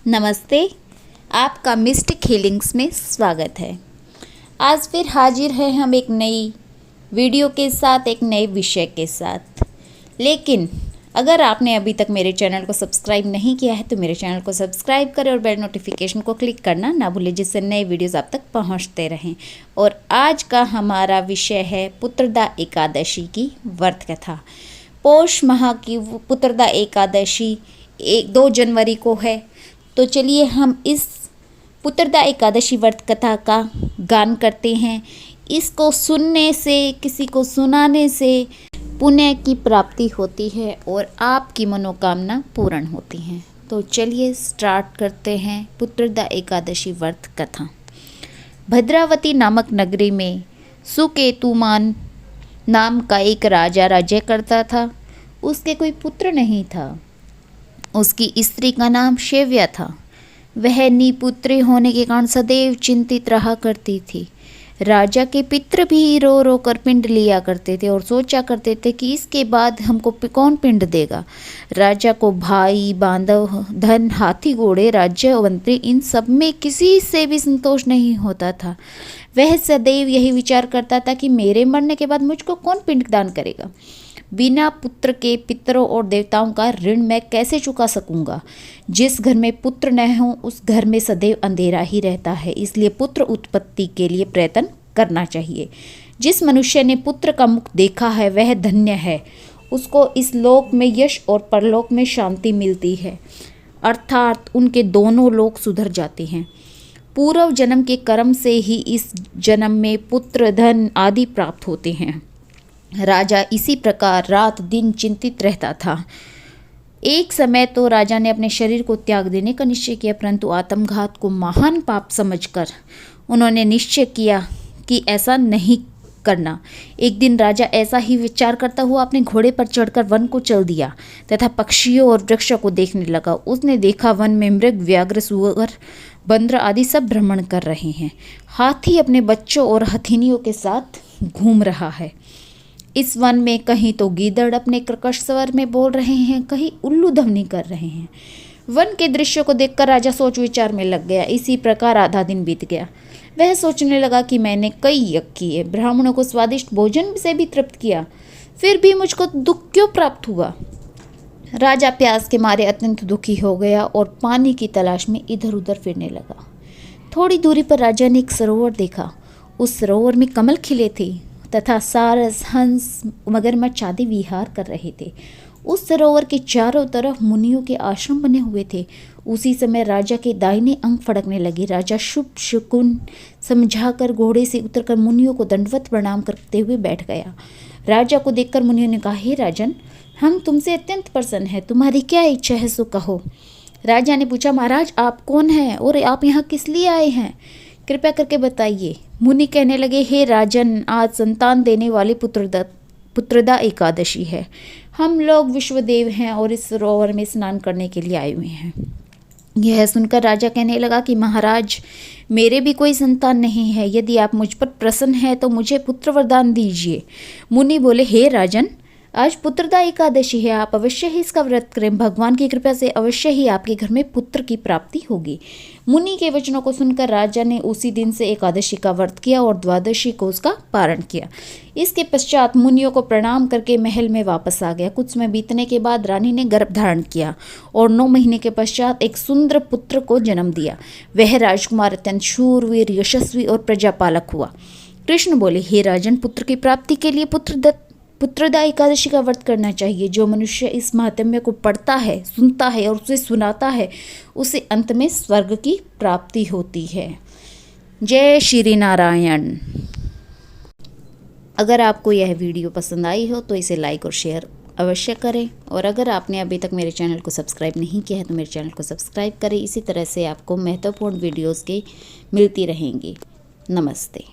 नमस्ते, आपका mistake healings में स्वागत है। आज फिर हाजिर है हम एक नई वीडियो के साथ, एक नए विषय के साथ। लेकिन अगर आपने अभी तक मेरे चैनल को सब्सक्राइब नहीं किया है तो मेरे चैनल को सब्सक्राइब करें और बेल नोटिफिकेशन को क्लिक करना ना भूलें, जिससे नए वीडियोस आप तक पहुंचते रहें। और आज का हमारा विषय है पुत्रदा एकादशी की व्रत कथा। पौष माह की पुत्रदा एकादशी 2 जनवरी को है। तो चलिए हम इस पुत्रदा एकादशी व्रत कथा का गान करते हैं। इसको सुनने से, किसी को सुनाने से पुण्य की प्राप्ति होती है और आपकी मनोकामना पूर्ण होती है। तो चलिए स्टार्ट करते हैं पुत्रदा एकादशी व्रत कथा। भद्रावती नामक नगरी में सुकेतुमान नाम का एक राजा राज्य करता था। उसके कोई पुत्र नहीं था। उसकी स्त्री का नाम शैव्या था। वह निपुत्री होने के कारण सदैव चिंतित रहा करती थी। राजा के पितृ भी रो रो कर पिंड लिया करते थे और सोचा करते थे कि इसके बाद हमको कौन पिंड देगा। राजा को भाई, बांधव, धन, हाथी, घोड़े, राज्य, मंत्री, इन सब में किसी से भी संतोष नहीं होता था। वह सदैव यही विचार करता था कि मेरे मरने के बाद मुझको कौन पिंडदान करेगा। बिना पुत्र के पितरों और देवताओं का ऋण मैं कैसे चुका सकूंगा। जिस घर में पुत्र न हो उस घर में सदैव अंधेरा ही रहता है। इसलिए पुत्र उत्पत्ति के लिए प्रयत्न करना चाहिए। जिस मनुष्य ने पुत्र का मुख देखा है वह धन्य है। उसको इस लोक में यश और परलोक में शांति मिलती है, अर्थात उनके दोनों लोक सुधर जाते हैं। पूर्व जन्म के कर्म से ही इस जन्म में पुत्र, धन आदि प्राप्त होते हैं। राजा इसी प्रकार रात दिन चिंतित रहता था। एक समय तो राजा ने अपने शरीर को त्याग देने का निश्चय किया, परंतु आत्मघात को महान पाप समझकर उन्होंने निश्चय किया कि ऐसा नहीं करना। एक दिन राजा ऐसा ही विचार करता हुआ अपने घोड़े पर चढ़कर वन को चल दिया तथा पक्षियों और वृक्षों को देखने लगा। उसने देखा वन में मृग, व्याघ्र, सुअर, बंदर आदि सब भ्रमण कर रहे हैं। हाथी अपने बच्चों और हथिनियों के साथ घूम रहा है। इस वन में कहीं तो गीदड़ अपने कर्कश स्वर में बोल रहे हैं, कहीं उल्लू ध्वनि कर रहे हैं। वन के दृश्य को देखकर राजा सोच विचार में लग गया। इसी प्रकार आधा दिन बीत गया। वह सोचने लगा कि मैंने कई यज्ञ किए, ब्राह्मणों को स्वादिष्ट भोजन से भी तृप्त किया, फिर भी मुझको दुख क्यों प्राप्त हुआ। राजा प्यास के मारे अत्यंत दुखी हो गया और पानी की तलाश में इधर उधर फिरने लगा। थोड़ी दूरी पर राजा ने एक सरोवर देखा। उस सरोवर में कमल खिले थे तथा सारस, हंस, मगरमच्छ आदि विहार कर रहे थे। उस सरोवर के चारों तरफ मुनियों के आश्रम बने हुए थे। उसी समय राजा के दाहिने अंग फड़कने लगे। राजा शुभ शकुन समझाकर घोड़े से उतरकर मुनियों को दंडवत प्रणाम करते हुए बैठ गया। राजा को देखकर मुनियों ने कहा, हे राजन, हम तुमसे अत्यंत प्रसन्न हैं, तुम्हारी क्या इच्छा है सो कहो। राजा ने पूछा, महाराज आप कौन हैं और आप यहाँ किस लिए आए हैं, कृपया करके बताइए। मुनि कहने लगे, हे राजन, आज संतान देने वाली पुत्रदा एकादशी है। हम लोग विश्वदेव हैं और इस सरोवर में स्नान करने के लिए आए हुए हैं। यह सुनकर राजा कहने लगा कि महाराज, मेरे भी कोई संतान नहीं है। यदि आप मुझ पर प्रसन्न हैं तो मुझे पुत्र वरदान दीजिए। मुनि बोले, हे राजन, आज पुत्रदा एकादशी है, आप अवश्य ही इसका व्रत करें। भगवान की कृपा से अवश्य ही आपके घर में पुत्र की प्राप्ति होगी। मुनि के वचनों को सुनकर राजा ने उसी दिन से एकादशी का व्रत किया और द्वादशी को उसका पारण किया। इसके पश्चात मुनियों को प्रणाम करके महल में वापस आ गया। कुछ समय बीतने के बाद रानी ने गर्भ धारण किया और 9 महीने के पश्चात एक सुंदर पुत्र को जन्म दिया। वह राजकुमार अत्यंत शूरवीर, यशस्वी और प्रजापालक हुआ। कृष्ण बोले, हे राजन, पुत्र की प्राप्ति के लिए पुत्रदा एकादशी का व्रत करना चाहिए। जो मनुष्य इस महात्म्य को पढ़ता है, सुनता है और उसे सुनाता है, उसे अंत में स्वर्ग की प्राप्ति होती है। जय श्री नारायण। अगर आपको यह वीडियो पसंद आई हो तो इसे लाइक और शेयर अवश्य करें। और अगर आपने अभी तक मेरे चैनल को सब्सक्राइब नहीं किया है तो मेरे चैनल को सब्सक्राइब करें। इसी तरह से आपको महत्वपूर्ण वीडियोज़ की मिलती रहेंगी। नमस्ते।